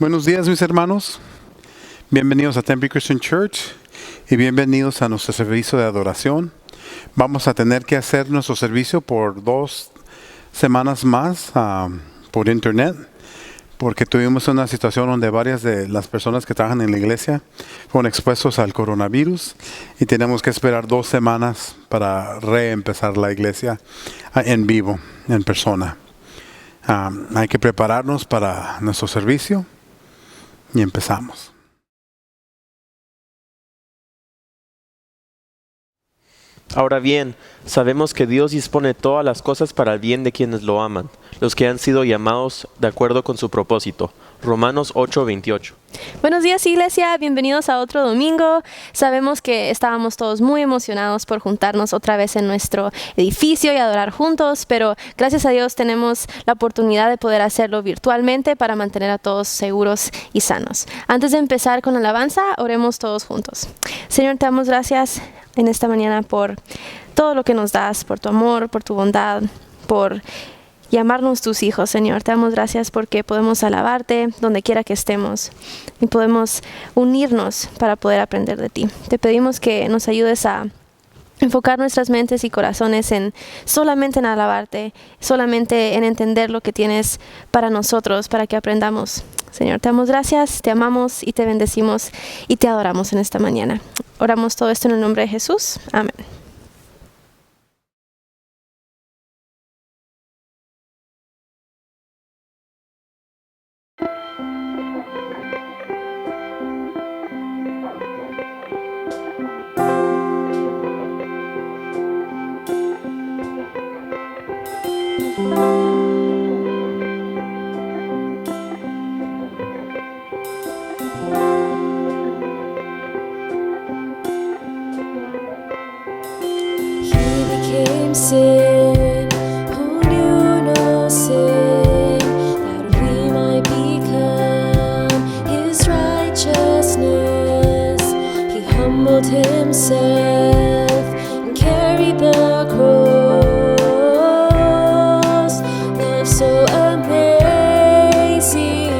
Buenos días, mis hermanos. Bienvenidos a Tempe Christian Church y bienvenidos a nuestro servicio de adoración. Vamos a tener que hacer nuestro servicio por 2 semanas más por internet, porque tuvimos una situación donde varias de las personas que trabajan en la iglesia fueron expuestos al coronavirus y tenemos que esperar 2 semanas para reempezar la iglesia en vivo, en persona. Hay que prepararnos para nuestro servicio y empezamos. Ahora bien, sabemos que Dios dispone todas las cosas para el bien de quienes lo aman, los que han sido llamados de acuerdo con su propósito. Romanos 8:28. Buenos días, iglesia, bienvenidos a otro domingo. Sabemos que estábamos todos muy emocionados por juntarnos otra vez en nuestro edificio y adorar juntos, pero gracias a Dios tenemos la oportunidad de poder hacerlo virtualmente para mantener a todos seguros y sanos. Antes de empezar con la alabanza, oremos todos juntos. Señor, te damos gracias en esta mañana por todo lo que nos das, por tu amor, por tu bondad, por llamarnos tus hijos, Señor. Te damos gracias porque podemos alabarte donde quiera que estemos y podemos unirnos para poder aprender de ti. Te pedimos que nos ayudes a enfocar nuestras mentes y corazones solamente en alabarte, solamente en entender lo que tienes para nosotros, para que aprendamos. Señor, te damos gracias, te amamos y te bendecimos y te adoramos en esta mañana. Oramos todo esto en el nombre de Jesús. Amén. Sin, who knew no sin, that we might become his righteousness. He humbled himself and carried the cross. Love so amazing,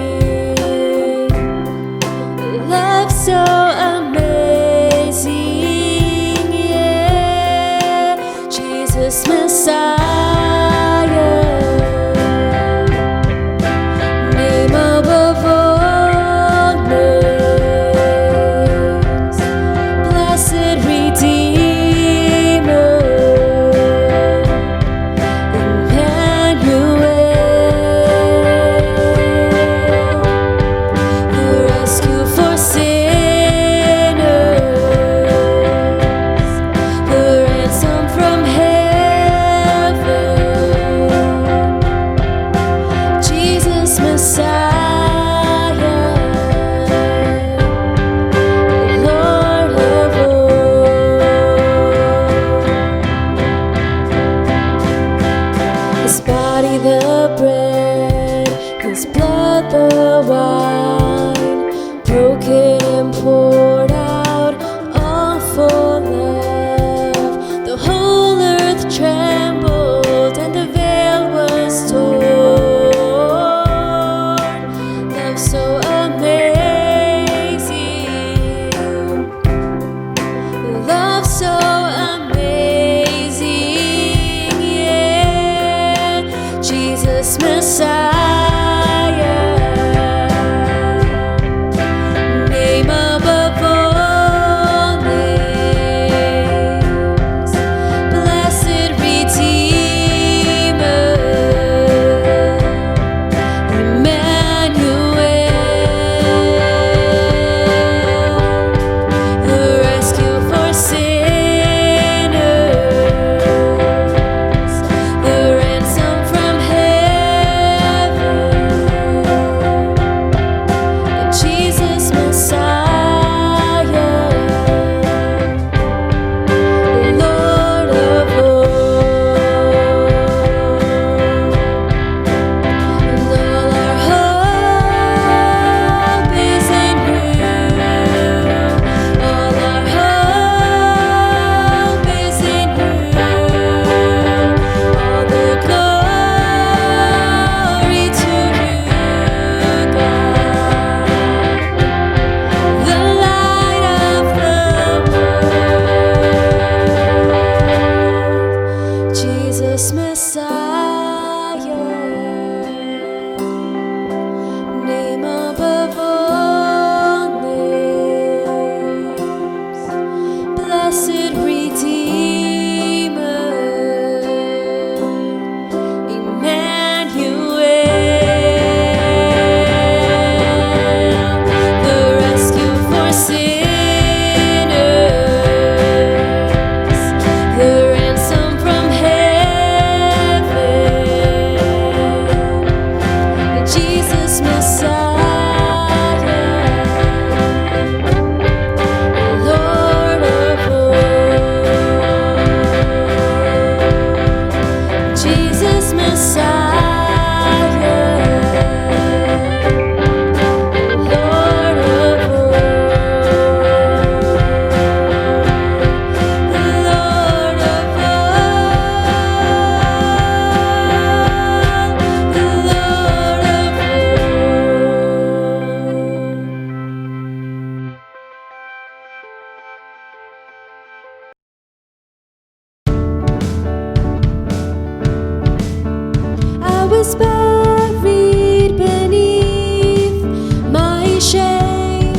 love so amazing. Messiah, name above all names, blessed Redeemer, Emmanuel, the rescue for sinners, the ransom from hell. Messiah. Jesus Messiah, name above all names, blessed Redeemer, Emmanuel, the rescue for sinners, the ransom from heaven, Jesus Messiah, Lord of all, Jesus Messiah, Lord of all, Lord of I was buried beneath my shame.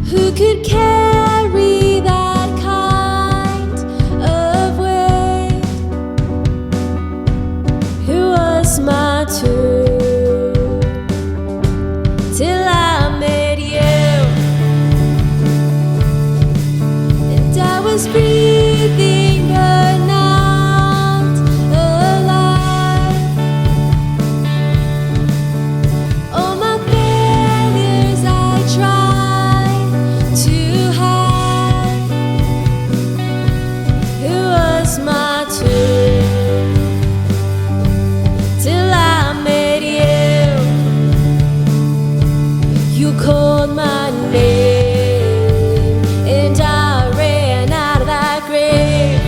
Who could carry that kind of weight? Who was my tomb till I met you, and I was breathing but not alive. All my failures I tried to hide. Who was my tomb till I met you? You called my name, and I ran out of that grave,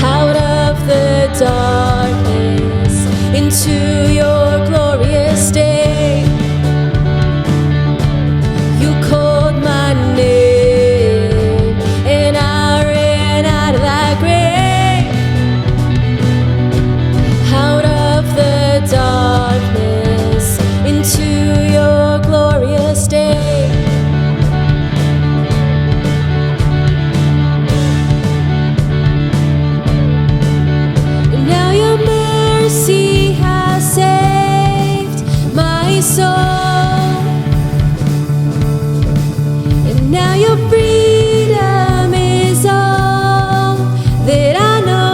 out of the darkness into your glorious day. You called my name, and I ran out of that grave, out of the darkness into your glorious day. And now your mercy has saved my soul, and now your freedom is all that I know.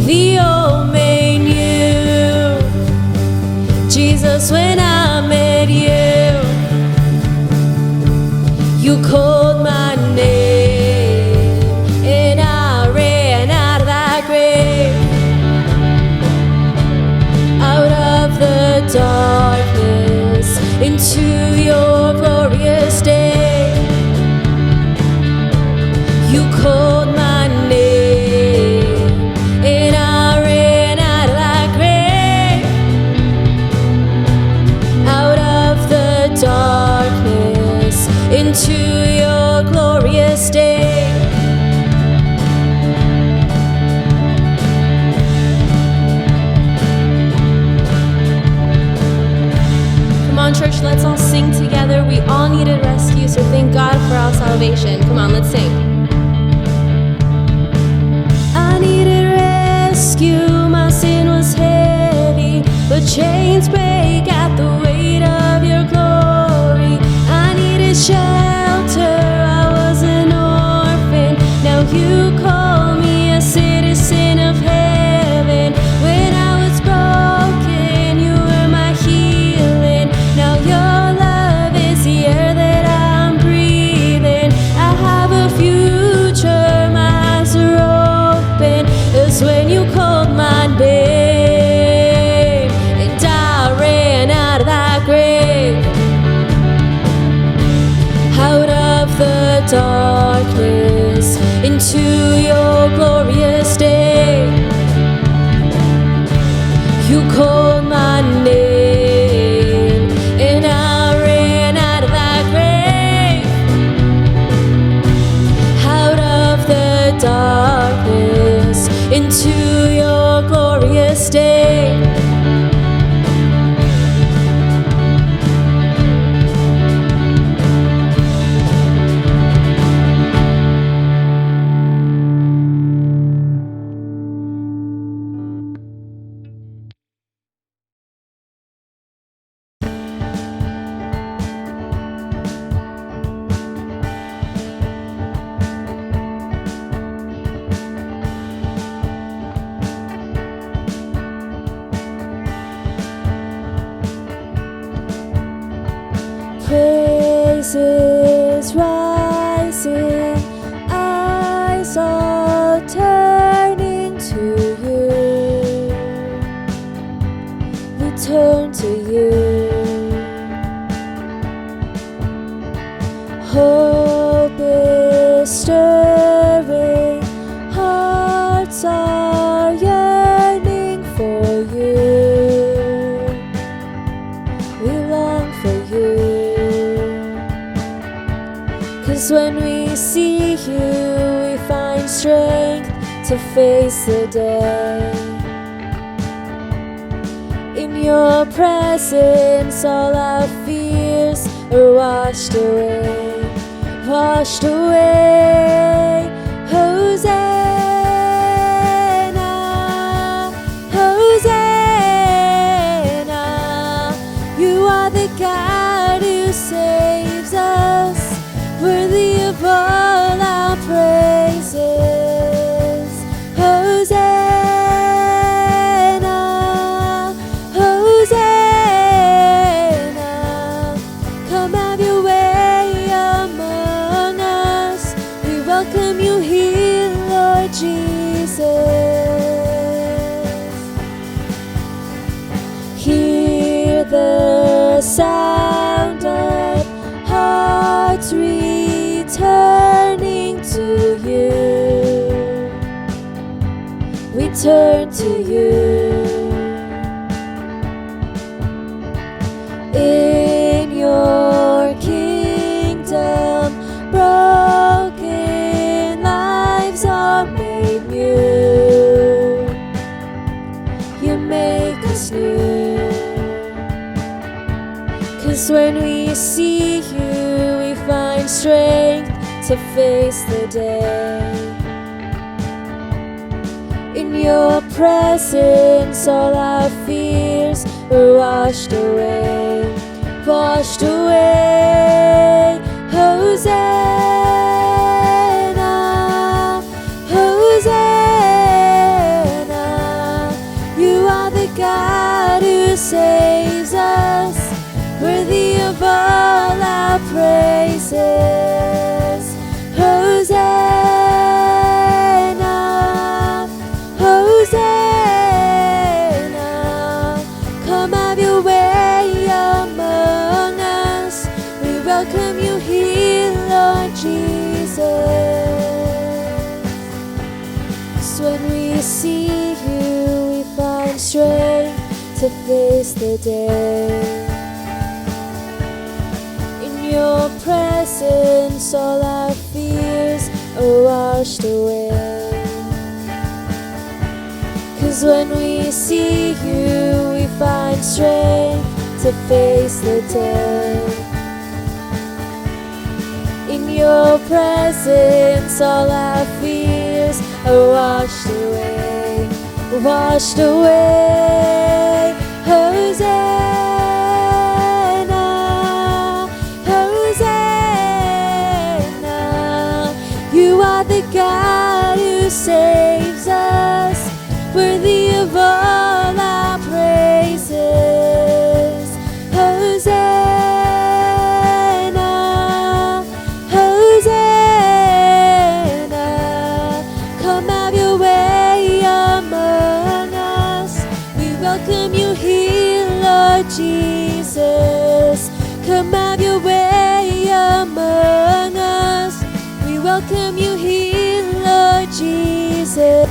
The old man knew Jesus when I met you. You called my name, and I ran out of that grave, out of the darkness into your glorious day. You called my name, and I ran out of that grave, out of the darkness into your glorious day. Come on, church, let's all sing together. We all needed rescue, so thank God for our salvation. Come on, let's sing. I needed rescue, my sin was heavy, but chains break at the weight of your glory. I needed shelter, I was an orphan. Now you call me a citizen of heaven. When I was broken, you were my healing. Now your love is the air that I'm breathing. I have a future is all turning to you. We turn to you. Hope is stirring, hearts are yearning for you. We long for you. 'Cause when we see you, we find strength to face the day. In your presence, all our fears are washed away. Washed away. Hosanna, Hosanna. You are the God who saves us, worthy of all our praises. Hosanna, Hosanna. Come have your way among us. We welcome you here, Lord Jesus. Hear the sound of hearts returning to you. We turn to you. In your kingdom, broken lives are made new. You make us new. 'Cause when we see you, we find strength to face the day. In your presence, all our fears are washed away. Washed away. Hosanna, Hosanna. You are the God who saves us, worthy of all our praises. Hosanna, Hosanna. Come have your way among us. We welcome you here, Lord Jesus. 'Cause when we see you, we find strength to face the day. In your presence, all our fears are washed away. 'Cause when we see you, we find strength to face the day. In your presence, all our fears are washed away. Washed away. Hosanna, Hosanna. You are the God who saves us, worthy of all our praises. Hosanna, Hosanna. Come have your way among us. We welcome you here, Lord Jesus. Come have your way among us. We welcome you here, Lord Jesus.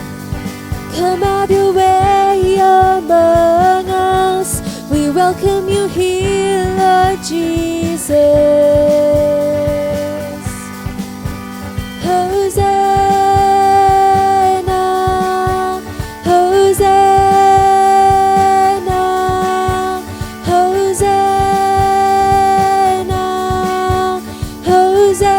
Come have your way among us. We welcome you here, Lord Jesus. Hosanna, Hosanna, Hosanna, Hosanna.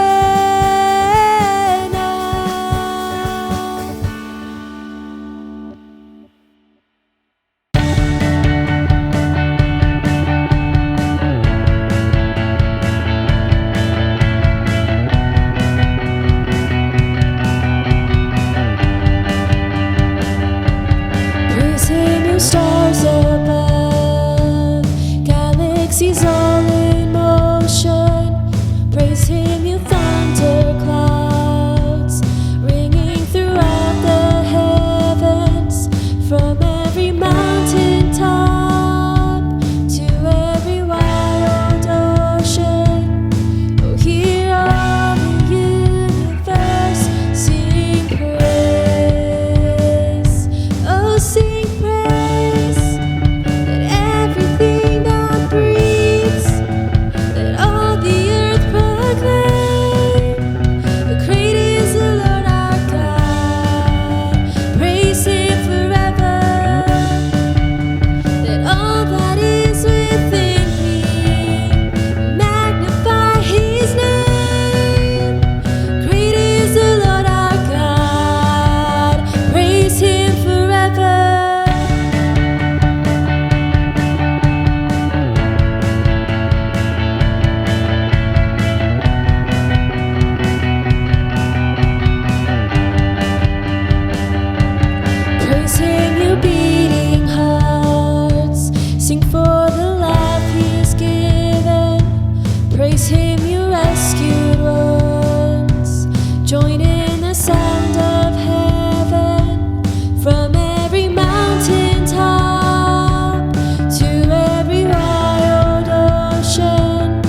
Join in the sound of heaven from every mountain top to every wild ocean.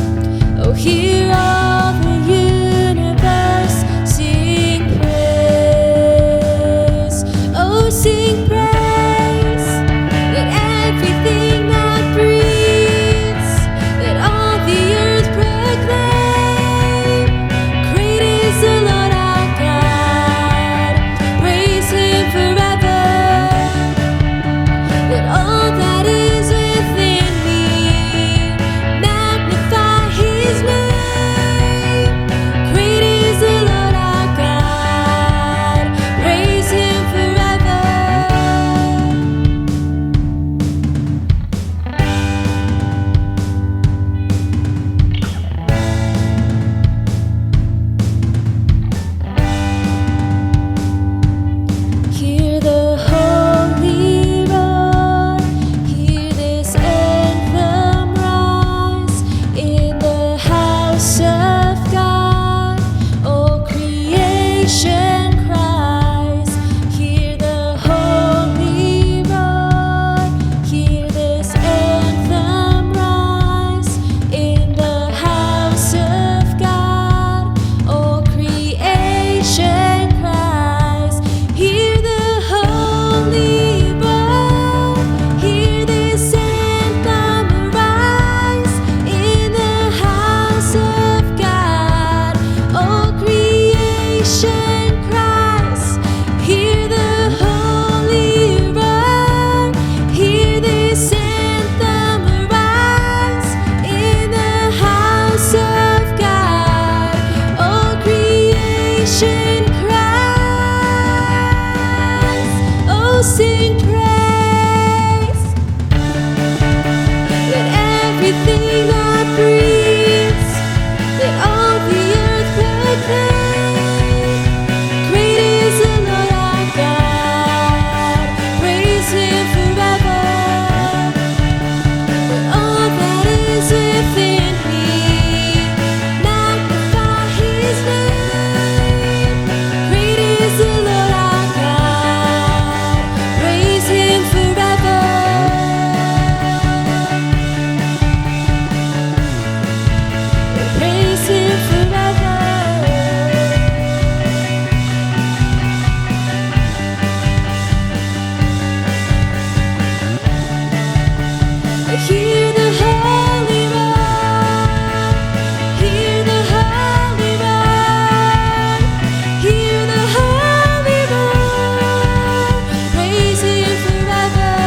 Oh, hear all the universe sing praise. Oh, sing praise. Let everything that breathes, let all the earth proclaim. Great is the Lord our God. Praise Him forever. Let all that is within me magnify His name. Great is the Lord our God. Praise Him forever. Hear the holy roar, hear this anthem rise in the house of God. All creation cries. Hear the holy roar, hear this anthem rise in the house of God. All creation cries. Hear the holy roar, hear this anthem rise in the house of God. All creation cries. Hear the holy roar, hear this anthem rise in the house of God. All creation cries. Oh, sing praise. Let everything that breathes, let all the earth proclaim. Great is the Lord our God. Praise Him forever. Let all that is within me magnify His name. Great is the Lord our God. Praise Him forever. Praise Him forever. Hear the holy roar, hear the holy roar, hear the holy roar. Praise Him forever.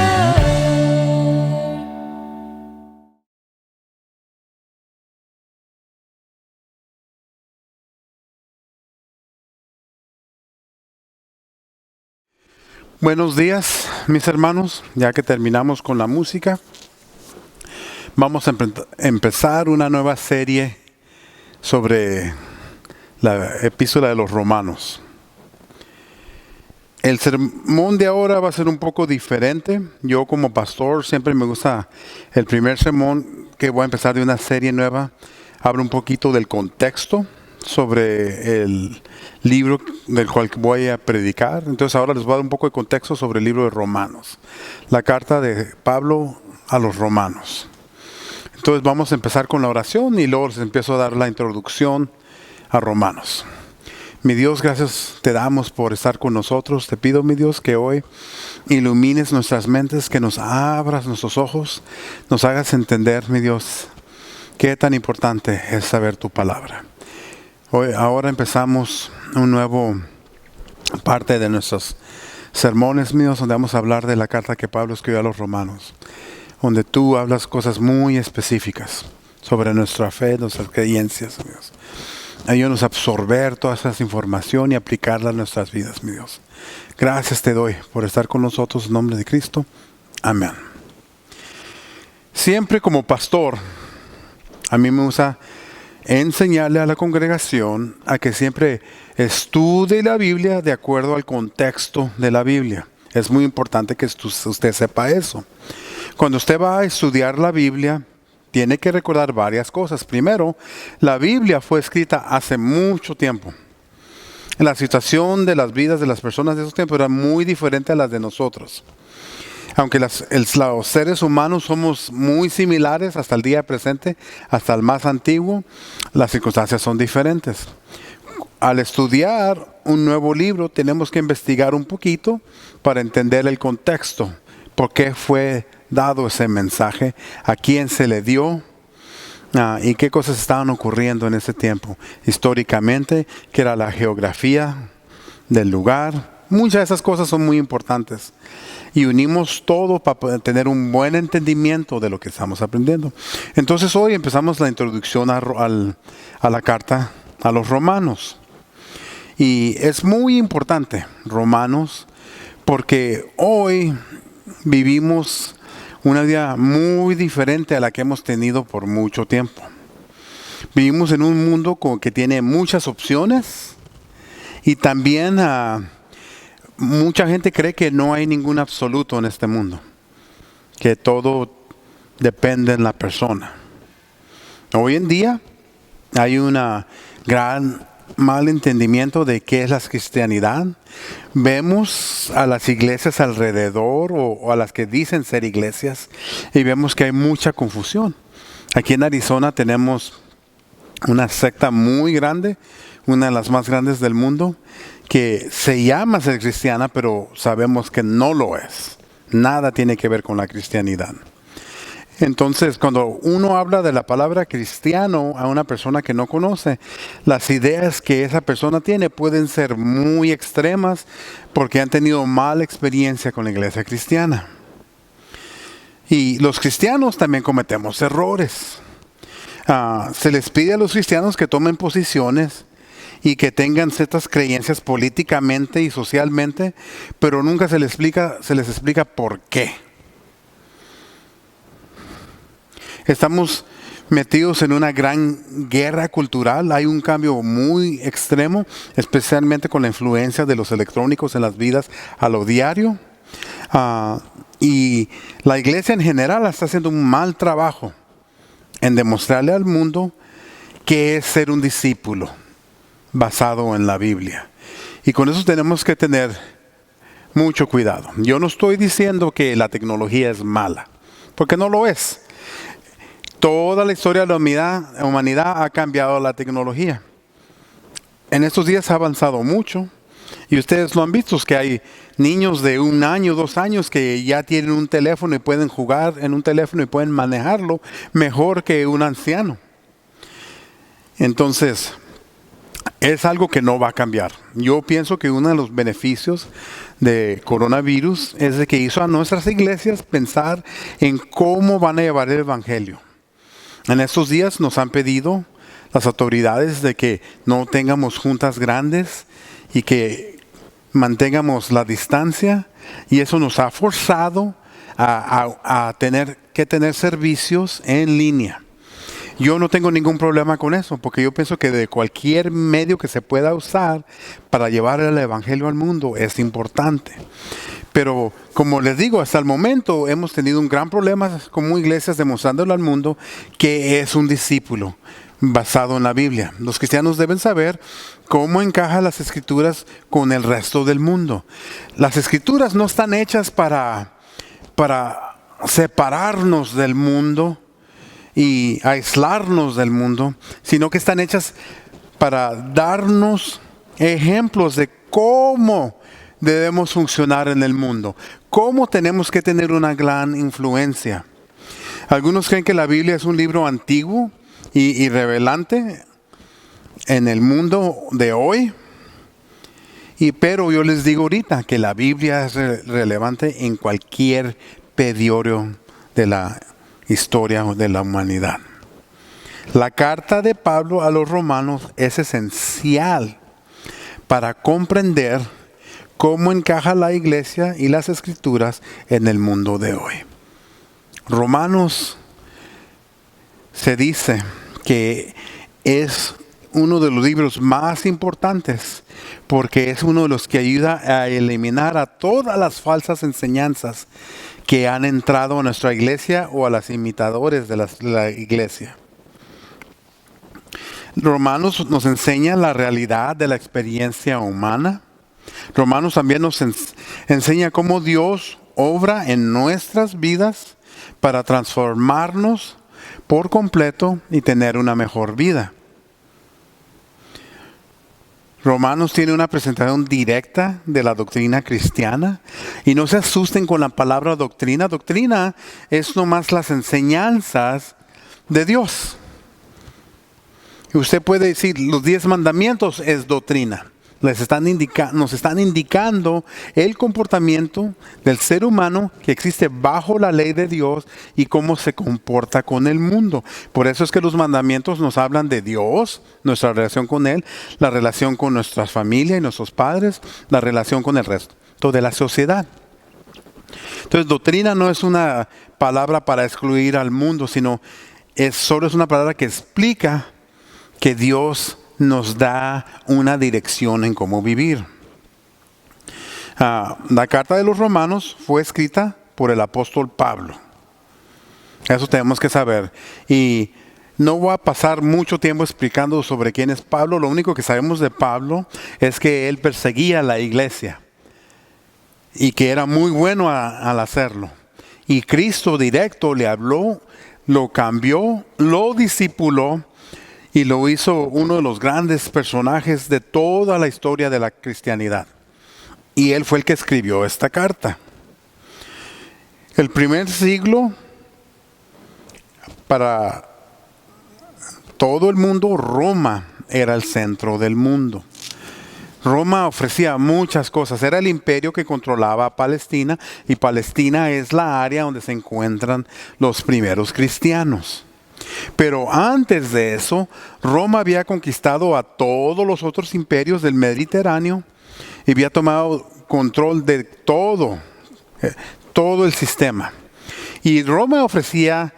Buenos días, mis hermanos. Ya que terminamos con la música, vamos a empezar una nueva serie sobre la epístola de los Romanos. El sermón de ahora va a ser un poco diferente. Yo como pastor siempre me gusta el primer sermón que voy a empezar de una serie nueva. Hablo un poquito del contexto sobre el libro del cual voy a predicar. Entonces ahora les voy a dar un poco de contexto sobre el libro de Romanos, la carta de Pablo a los Romanos. Entonces vamos a empezar con la oración y luego les empiezo a dar la introducción a Romanos. Mi Dios, gracias te damos por estar con nosotros. Te pido, mi Dios, que hoy ilumines nuestras mentes, que nos abras nuestros ojos, nos hagas entender, mi Dios, qué tan importante es saber tu palabra. Ahora empezamos un nuevo parte de nuestros sermones míos, donde vamos a hablar de la carta que Pablo escribió a los Romanos, donde tú hablas cosas muy específicas sobre nuestra fe, nuestras creencias, mi Dios. Ayúdanos a absorber toda esa información y aplicarla a nuestras vidas, mi Dios. Gracias te doy por estar con nosotros en nombre de Cristo. Amén. Siempre como pastor, a mí me gusta enseñarle a la congregación a que siempre estudie la Biblia de acuerdo al contexto de la Biblia. Es muy importante que usted sepa eso. Cuando usted va a estudiar la Biblia, tiene que recordar varias cosas. Primero, la Biblia fue escrita hace mucho tiempo. la situación de las vidas de las personas de esos tiempos era muy diferente a las de nosotros. Aunque los seres humanos somos muy similares hasta el día presente, hasta el más antiguo, las circunstancias son diferentes. Al estudiar un nuevo libro tenemos que investigar un poquito para entender el contexto, por qué fue dado ese mensaje, a quién se le dio y qué cosas estaban ocurriendo en ese tiempo históricamente, qué era la geografía del lugar. Muchas de esas cosas son muy importantes y unimos todo para poder tener un buen entendimiento de lo que estamos aprendiendo. Entonces hoy empezamos la introducción a la carta a los Romanos. Y es muy importante, Romanos, porque hoy vivimos una vida muy diferente a la que hemos tenido por mucho tiempo. Vivimos en un mundo que tiene muchas opciones y también mucha gente cree que no hay ningún absoluto en este mundo, que todo depende de la persona. Hoy en día hay una gran mal entendimiento de qué es la cristianidad. Vemos a las iglesias alrededor o a las que dicen ser iglesias y vemos que hay mucha confusión. Aquí en Arizona tenemos una secta muy grande, una de las más grandes del mundo, que se llama ser cristiana, pero sabemos que no lo es. Nada tiene que ver con la cristianidad. Entonces, cuando uno habla de la palabra cristiano a una persona que no conoce, las ideas que esa persona tiene pueden ser muy extremas porque han tenido mala experiencia con la iglesia cristiana. Y los cristianos también cometemos errores. Se les pide a los cristianos que tomen posiciones y que tengan ciertas creencias políticamente y socialmente, pero nunca se les explica por qué. Estamos metidos en una gran guerra cultural. Hay un cambio muy extremo, especialmente con la influencia de los electrónicos en las vidas a lo diario. Y la iglesia en general está haciendo un mal trabajo en demostrarle al mundo qué es ser un discípulo basado en la Biblia. Y con eso tenemos que tener mucho cuidado. Yo no estoy diciendo que la tecnología es mala, porque no lo es. Toda la historia de la humanidad ha cambiado la tecnología. En estos días ha avanzado mucho. Y ustedes lo han visto, que hay niños de 1 año, 2 años que ya tienen un teléfono y pueden jugar en un teléfono y pueden manejarlo mejor que un anciano. Entonces, es algo que no va a cambiar. Yo pienso que uno de los beneficios de coronavirus es de que hizo a nuestras iglesias pensar en cómo van a llevar el evangelio. En estos días nos han pedido las autoridades de que no tengamos juntas grandes y que mantengamos la distancia, y eso nos ha forzado a tener que tener servicios en línea. Yo no tengo ningún problema con eso, porque yo pienso que de cualquier medio que se pueda usar para llevar el evangelio al mundo es importante. Pero como les digo, hasta el momento hemos tenido un gran problema como iglesias demostrándole al mundo que es un discípulo basado en la Biblia. Los cristianos deben saber cómo encajan las escrituras con el resto del mundo. Las escrituras no están hechas para separarnos del mundo y aislarnos del mundo, sino que están hechas para darnos ejemplos de cómo debemos funcionar en el mundo, cómo tenemos que tener una gran influencia. Algunos creen que la Biblia es un libro antiguo y irrelevante en el mundo de hoy, pero yo les digo ahorita que la Biblia es relevante en cualquier periodo de la historia de la humanidad. La carta de Pablo a los romanos es esencial para comprender cómo encaja la iglesia y las escrituras en el mundo de hoy. Romanos se dice que es uno de los libros más importantes porque es uno de los que ayuda a eliminar a todas las falsas enseñanzas que han entrado a nuestra iglesia o a los imitadores de la iglesia. Romanos nos enseña la realidad de la experiencia humana. Romanos también nos enseña cómo Dios obra en nuestras vidas para transformarnos por completo y tener una mejor vida. Romanos tiene una presentación directa de la doctrina cristiana y no se asusten con la palabra doctrina. Doctrina es nomás las enseñanzas de Dios. Y usted puede decir, los 10 mandamientos es doctrina. Nos están indicando el comportamiento del ser humano que existe bajo la ley de Dios y cómo se comporta con el mundo. Por eso es que los mandamientos nos hablan de Dios, nuestra relación con Él, la relación con nuestra familia y nuestros padres, la relación con el resto de la sociedad. Entonces, doctrina no es una palabra para excluir al mundo, sino solo es una palabra que explica que Dios nos da una dirección en cómo vivir. La carta de los Romanos fue escrita por el apóstol Pablo. Eso tenemos que saber. Y no voy a pasar mucho tiempo explicando sobre quién es Pablo. Lo único que sabemos de Pablo es que él perseguía a la iglesia y que era muy bueno al hacerlo. Y Cristo directo le habló, lo cambió, lo discipuló y lo hizo uno de los grandes personajes de toda la historia de la cristianidad. Y él fue el que escribió esta carta. El primer siglo, para todo el mundo, Roma era el centro del mundo. Roma ofrecía muchas cosas. Era el imperio que controlaba Palestina y Palestina es la área donde se encuentran los primeros cristianos. Pero antes de eso, Roma había conquistado a todos los otros imperios del Mediterráneo y había tomado control de todo el sistema. Y Roma ofrecía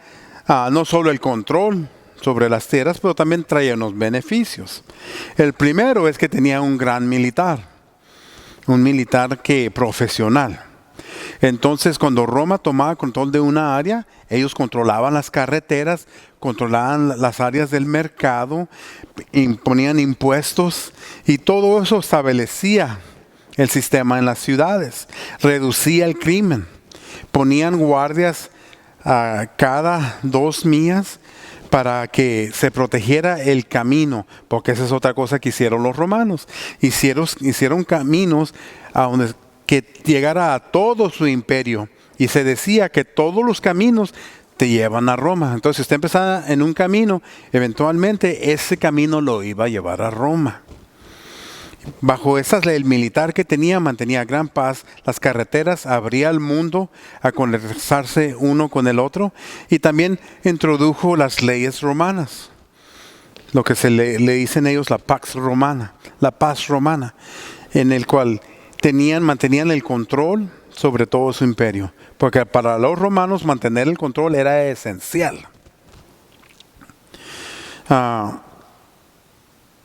no solo el control sobre las tierras, pero también traía unos beneficios. El primero es que tenía un gran militar, profesional. Entonces, cuando Roma tomaba control de una área, ellos controlaban las carreteras, controlaban las áreas del mercado, imponían impuestos y todo eso establecía el sistema en las ciudades, reducía el crimen, ponían guardias cada 2 millas para que se protegiera el camino, porque esa es otra cosa que hicieron los romanos. Hicieron caminos a donde que llegara a todo su imperio. Y se decía que todos los caminos te llevan a Roma. Entonces, si usted empezaba en un camino, eventualmente ese camino lo iba a llevar a Roma. Bajo esa ley militar que tenía, mantenía gran paz. Las carreteras abría al mundo a conversarse uno con el otro. Y también introdujo las leyes romanas. Lo que se le dicen ellos la Pax Romana, la paz romana, en el cual mantenían el control sobre todo su imperio, porque para los romanos mantener el control era esencial.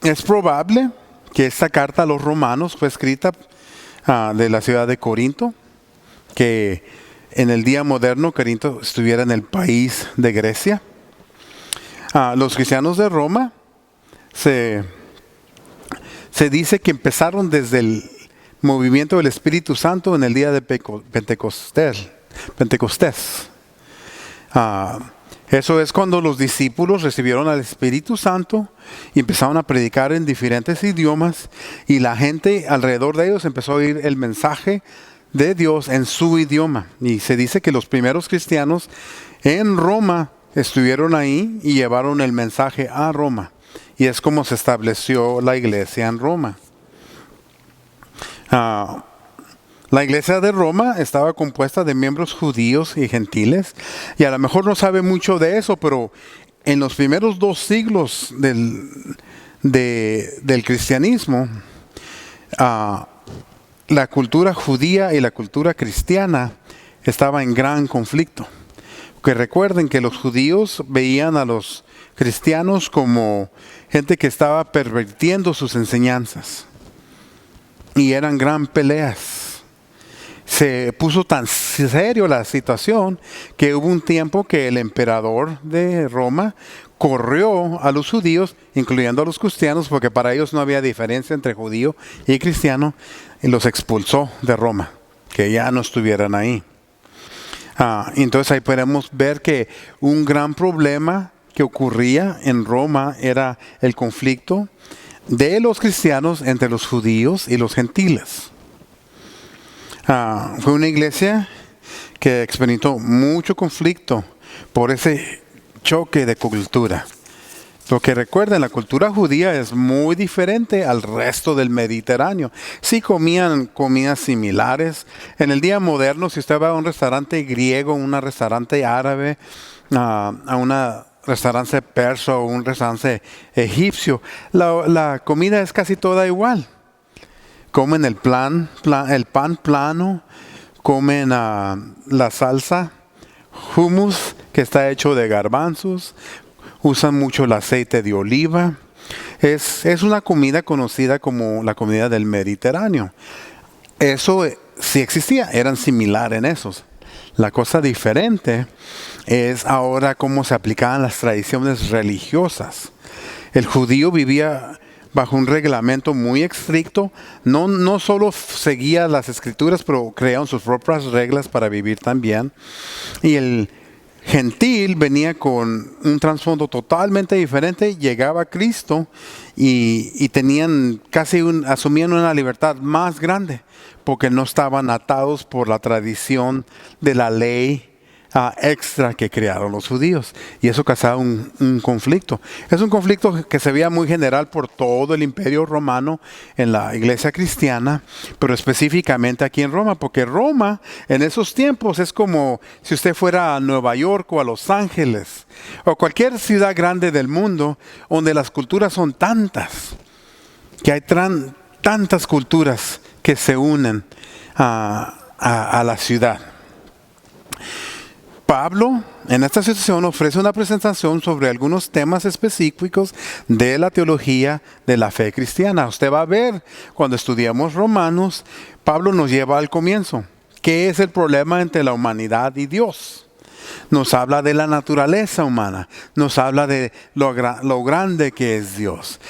Es probable que esta carta a los romanos fue escrita de la ciudad de Corinto, que en el día moderno Corinto estuviera en el país de Grecia. Los cristianos de Roma se dice que empezaron desde el movimiento del Espíritu Santo en el día de Pentecostés. Eso es cuando los discípulos recibieron al Espíritu Santo y empezaron a predicar en diferentes idiomas y la gente alrededor de ellos empezó a oír el mensaje de Dios en su idioma. Y se dice que los primeros cristianos en Roma estuvieron ahí y llevaron el mensaje a Roma. Y es como se estableció la iglesia en Roma. La iglesia de Roma estaba compuesta de miembros judíos y gentiles, y a lo mejor no sabe mucho de eso, pero en los primeros 2 siglos del cristianismo, la cultura judía y la cultura cristiana estaba en gran conflicto. Que recuerden que los judíos veían a los cristianos como gente que estaba pervirtiendo sus enseñanzas. Y eran gran peleas. Se puso tan serio la situación que hubo un tiempo que el emperador de Roma corrió a los judíos, incluyendo a los cristianos, porque para ellos no había diferencia entre judío y cristiano, y los expulsó de Roma, que ya no estuvieran ahí. Entonces ahí podemos ver que un gran problema que ocurría en Roma era el conflicto de los cristianos entre los judíos y los gentiles. Fue una iglesia que experimentó mucho conflicto por ese choque de cultura. Porque recuerden, la cultura judía es muy diferente al resto del Mediterráneo. Sí comían comidas similares. En el día moderno, si usted va a un restaurante griego, un restaurante árabe, a un restaurante persa o un restaurante egipcio, la comida es casi toda igual. Comen el pan plano, comen la salsa, hummus, que está hecho de garbanzos, usan mucho el aceite de oliva. Es una comida conocida como la comida del Mediterráneo. Eso sí existía, eran similares en esos. La cosa diferente es ahora cómo se aplicaban las tradiciones religiosas. El judío vivía bajo un reglamento muy estricto, no solo seguía las escrituras, pero crearon sus propias reglas para vivir también. Y el gentil venía con un trasfondo totalmente diferente, llegaba a Cristo y tenían asumían una libertad más grande, porque no estaban atados por la tradición de la ley extra que crearon los judíos, y eso causaba un conflicto. Es un conflicto que se veía muy general por todo el imperio romano en la iglesia cristiana, pero específicamente aquí en Roma, porque Roma en esos tiempos es como si usted fuera a Nueva York o a Los Ángeles o cualquier ciudad grande del mundo donde las culturas son tantas, que hay tantas culturas que se unen a la ciudad. Pablo en esta situación ofrece una presentación sobre algunos temas específicos de la teología de la fe cristiana. Usted va a ver cuando estudiamos Romanos, Pablo nos lleva al comienzo. ¿Qué es el problema entre la humanidad y Dios? Nos habla de la naturaleza humana, nos habla de lo grande que es Dios.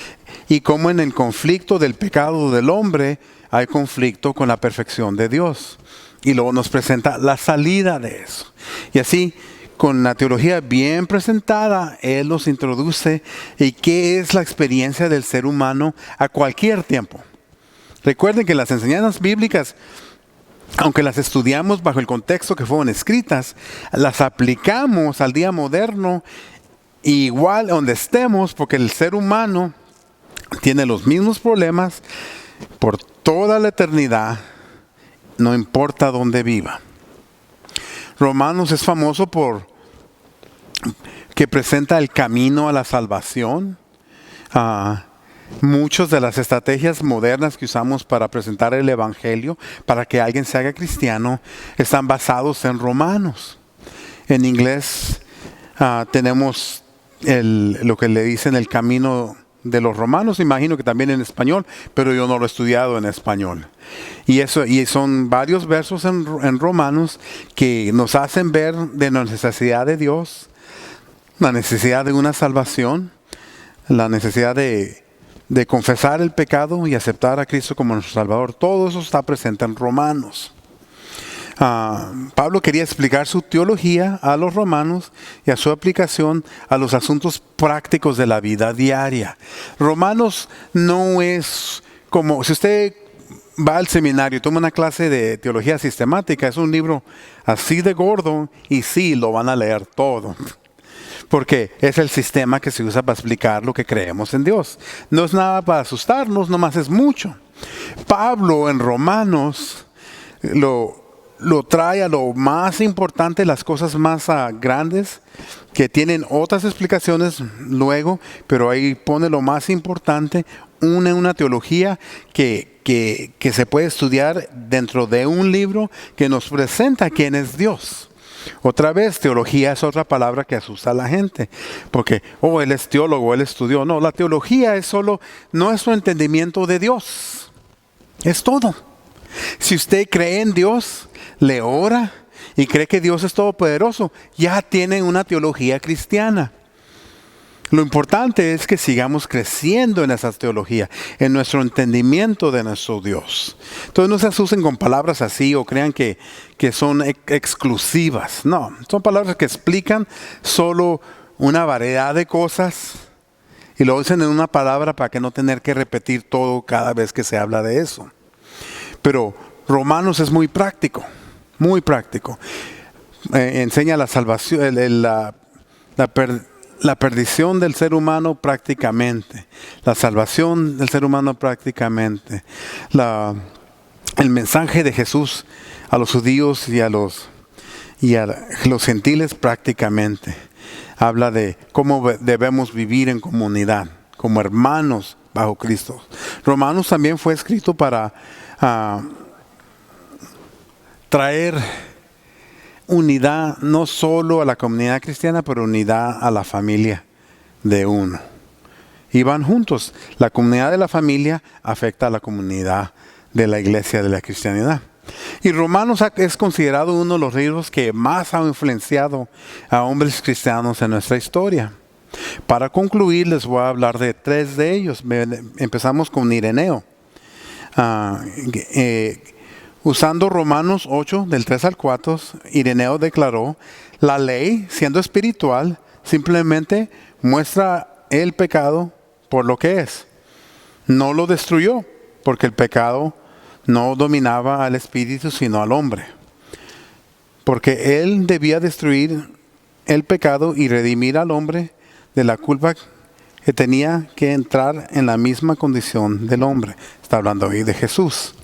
Y cómo en el conflicto del pecado del hombre hay conflicto con la perfección de Dios. Y luego nos presenta la salida de eso. Y así, con la teología bien presentada, Él nos introduce y qué es la experiencia del ser humano a cualquier tiempo. Recuerden que las enseñanzas bíblicas, aunque las estudiamos bajo el contexto que fueron escritas, las aplicamos al día moderno igual donde estemos, porque el ser humano tiene los mismos problemas por toda la eternidad, no importa dónde viva. Romanos es famoso por que presenta el camino a la salvación. Muchas de las estrategias modernas que usamos para presentar el evangelio, para que alguien se haga cristiano, están basados en Romanos. En inglés tenemos lo que le dicen el camino de los romanos, imagino que también en español, pero yo no lo he estudiado en español. Y son varios versos en Romanos que nos hacen ver de la necesidad de Dios, la necesidad de una salvación, la necesidad de confesar el pecado y aceptar a Cristo como nuestro Salvador. Todo eso está presente en Romanos. Pablo quería explicar su teología a los romanos y a su aplicación a los asuntos prácticos de la vida diaria. Romanos no es como, si usted va al seminario y toma una clase de teología sistemática, es un libro así de gordo y sí, lo van a leer todo. Porque es el sistema que se usa para explicar lo que creemos en Dios. No es nada para asustarnos, nomás es mucho. Pablo en Romanos lo trae a lo más importante, las cosas más grandes, que tienen otras explicaciones luego, pero ahí pone lo más importante, una teología que se puede estudiar dentro de un libro que nos presenta quién es Dios. Otra vez, teología es otra palabra que asusta a la gente, porque, él es teólogo, él estudió. No, la teología es solo nuestro entendimiento de Dios, es todo. Si usted cree en Dios, le ora y cree que Dios es todopoderoso, ya tiene una teología cristiana. Lo importante es que sigamos creciendo en esa teología, en nuestro entendimiento de nuestro Dios. Entonces no se asusten con palabras así o crean que son exclusivas. No, son palabras que explican solo una variedad de cosas y lo dicen en una palabra para que no tener que repetir todo cada vez que se habla de eso. Pero Romanos es muy práctico, muy práctico. Enseña la salvación, la perdición del ser humano prácticamente, la salvación del ser humano prácticamente, el mensaje de Jesús a los judíos y a los gentiles prácticamente. Habla de cómo debemos vivir en comunidad, como hermanos bajo Cristo. Romanos también fue escrito para traer unidad no solo a la comunidad cristiana, pero unidad a la familia de uno. Y van juntos. La comunidad de la familia afecta a la comunidad de la iglesia de la cristianidad. Y Romanos es considerado uno de los libros que más ha influenciado a hombres cristianos en nuestra historia. Para concluir, les voy a hablar de 3 de ellos. Empezamos con Ireneo. Usando Romanos 8, del 3 al 4, Ireneo declaró: la ley, siendo espiritual, simplemente muestra el pecado por lo que es. No lo destruyó, porque el pecado no dominaba al espíritu, sino al hombre. Porque él debía destruir el pecado y redimir al hombre de la culpa que tenía que entrar en la misma condición del hombre. Está hablando hoy de Jesús.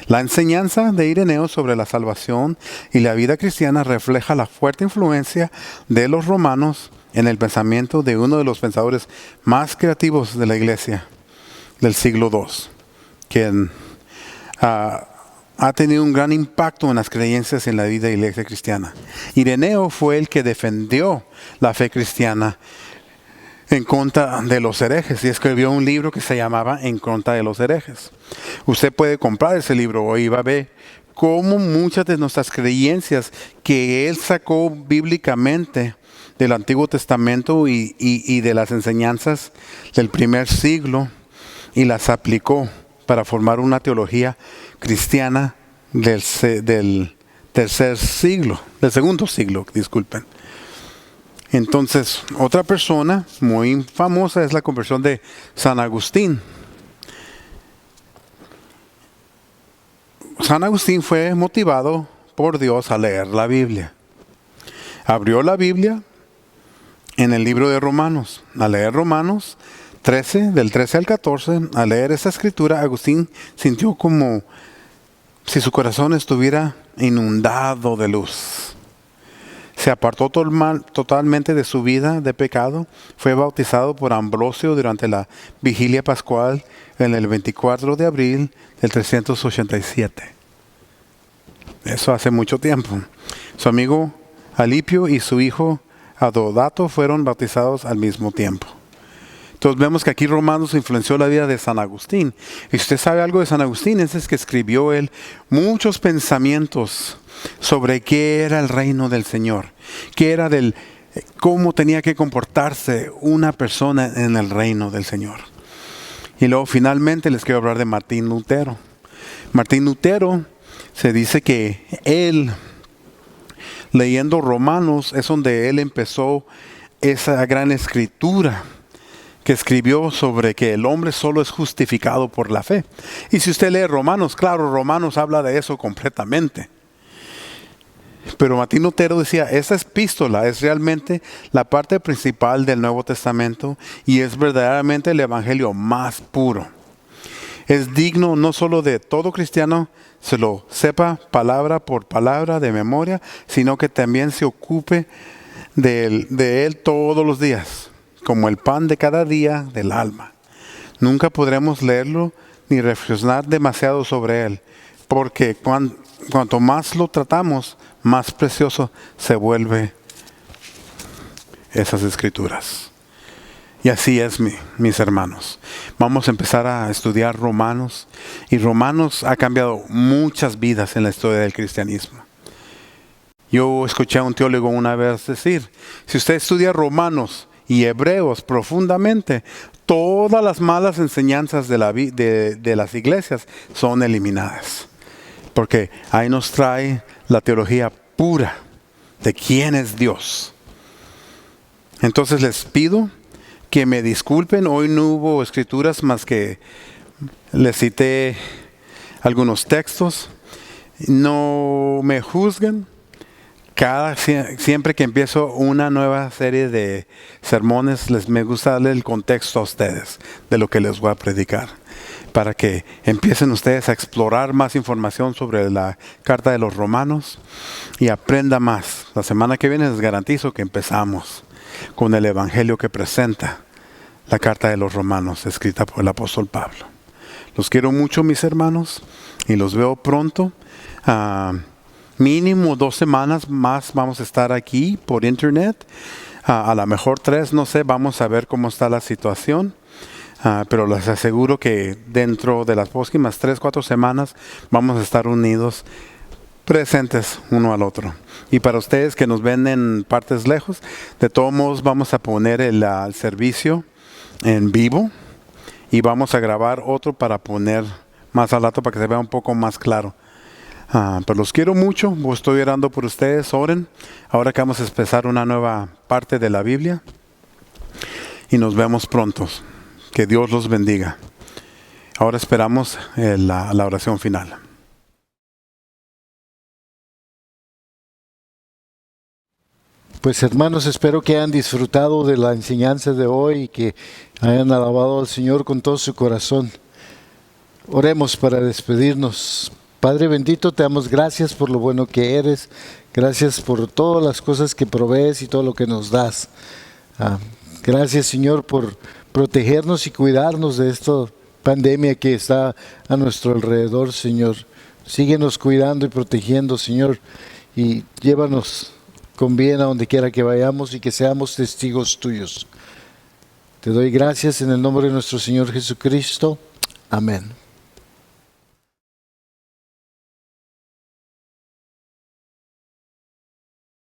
La enseñanza de Ireneo sobre la salvación y la vida cristiana refleja la fuerte influencia de los romanos en el pensamiento de uno de los pensadores más creativos de la iglesia del siglo II, quien ha tenido un gran impacto en las creencias en la vida de la iglesia cristiana. Ireneo fue el que defendió la fe cristiana en contra de los herejes y escribió un libro que se llamaba En contra de los herejes. Usted puede comprar ese libro hoy y va a ver cómo muchas de nuestras creencias que él sacó bíblicamente del Antiguo Testamento y de las enseñanzas del primer siglo y las aplicó para formar una teología cristiana del segundo siglo, disculpen. Entonces, otra persona muy famosa es la conversión de San Agustín. San Agustín fue motivado por Dios a leer la Biblia. Abrió la Biblia en el libro de Romanos. Al leer Romanos 13, del 13 al 14, al leer esa escritura, Agustín sintió como si su corazón estuviera inundado de luz. Se apartó totalmente de su vida de pecado. Fue bautizado por Ambrosio durante la vigilia pascual en el 24 de abril del 387. Eso hace mucho tiempo. Su amigo Alipio y su hijo Adodato fueron bautizados al mismo tiempo. Entonces vemos que aquí Romanos influenció la vida de San Agustín. Y si usted sabe algo de San Agustín, es que escribió él muchos pensamientos sobre qué era el reino del Señor, qué era cómo tenía que comportarse una persona en el reino del Señor. Y luego finalmente les quiero hablar de Martín Lutero. Martín Lutero, se dice que él, leyendo Romanos, es donde él empezó esa gran escritura que escribió sobre que el hombre solo es justificado por la fe. Y si usted lee Romanos, claro, Romanos habla de eso completamente. Pero Martín Lutero decía, esta epístola es realmente la parte principal del Nuevo Testamento y es verdaderamente el evangelio más puro. Es digno no solo de todo cristiano se lo sepa palabra por palabra de memoria, sino que también se ocupe de él todos los días, como el pan de cada día del alma. Nunca podremos leerlo ni reflexionar demasiado sobre él, porque cuanto más lo tratamos, más precioso se vuelve esas escrituras. Y así es, mis hermanos. Vamos a empezar a estudiar Romanos. Y Romanos ha cambiado muchas vidas en la historia del cristianismo. Yo escuché a un teólogo una vez decir, si usted estudia Romanos y Hebreos profundamente, todas las malas enseñanzas de las iglesias son eliminadas. Porque ahí nos trae la teología pura de quién es Dios. Entonces les pido que me disculpen, hoy no hubo escrituras más que les cité algunos textos. No me juzguen. Siempre que empiezo una nueva serie de sermones, me gusta darle el contexto a ustedes de lo que les voy a predicar, para que empiecen ustedes a explorar más información sobre la carta de los Romanos y aprenda más. La semana que viene les garantizo que empezamos con el evangelio que presenta la carta de los Romanos, escrita por el apóstol Pablo. Los quiero mucho, mis hermanos, y los veo pronto. Mínimo 2 semanas más vamos a estar aquí por internet. A lo mejor 3, no sé, vamos a ver cómo está la situación. Pero les aseguro que dentro de las próximas 3-4 semanas vamos a estar unidos, presentes uno al otro. Y para ustedes que nos ven en partes lejos, de todos modos vamos a poner el servicio en vivo y vamos a grabar otro para poner más al rato para que se vea un poco más claro. Pero los quiero mucho, estoy orando por ustedes, oren. Ahora que vamos a empezar una nueva parte de la Biblia y nos vemos pronto. Que Dios los bendiga. Ahora esperamos la oración final. Pues hermanos, espero que hayan disfrutado de la enseñanza de hoy y que hayan alabado al Señor con todo su corazón. Oremos para despedirnos. Padre bendito, te damos gracias por lo bueno que eres. Gracias por todas las cosas que provees y todo lo que nos das. Gracias, Señor, por protegernos y cuidarnos de esta pandemia que está a nuestro alrededor, Señor. Síguenos cuidando y protegiendo, Señor, y llévanos con bien a donde quiera que vayamos y que seamos testigos tuyos. Te doy gracias en el nombre de nuestro Señor Jesucristo. Amén.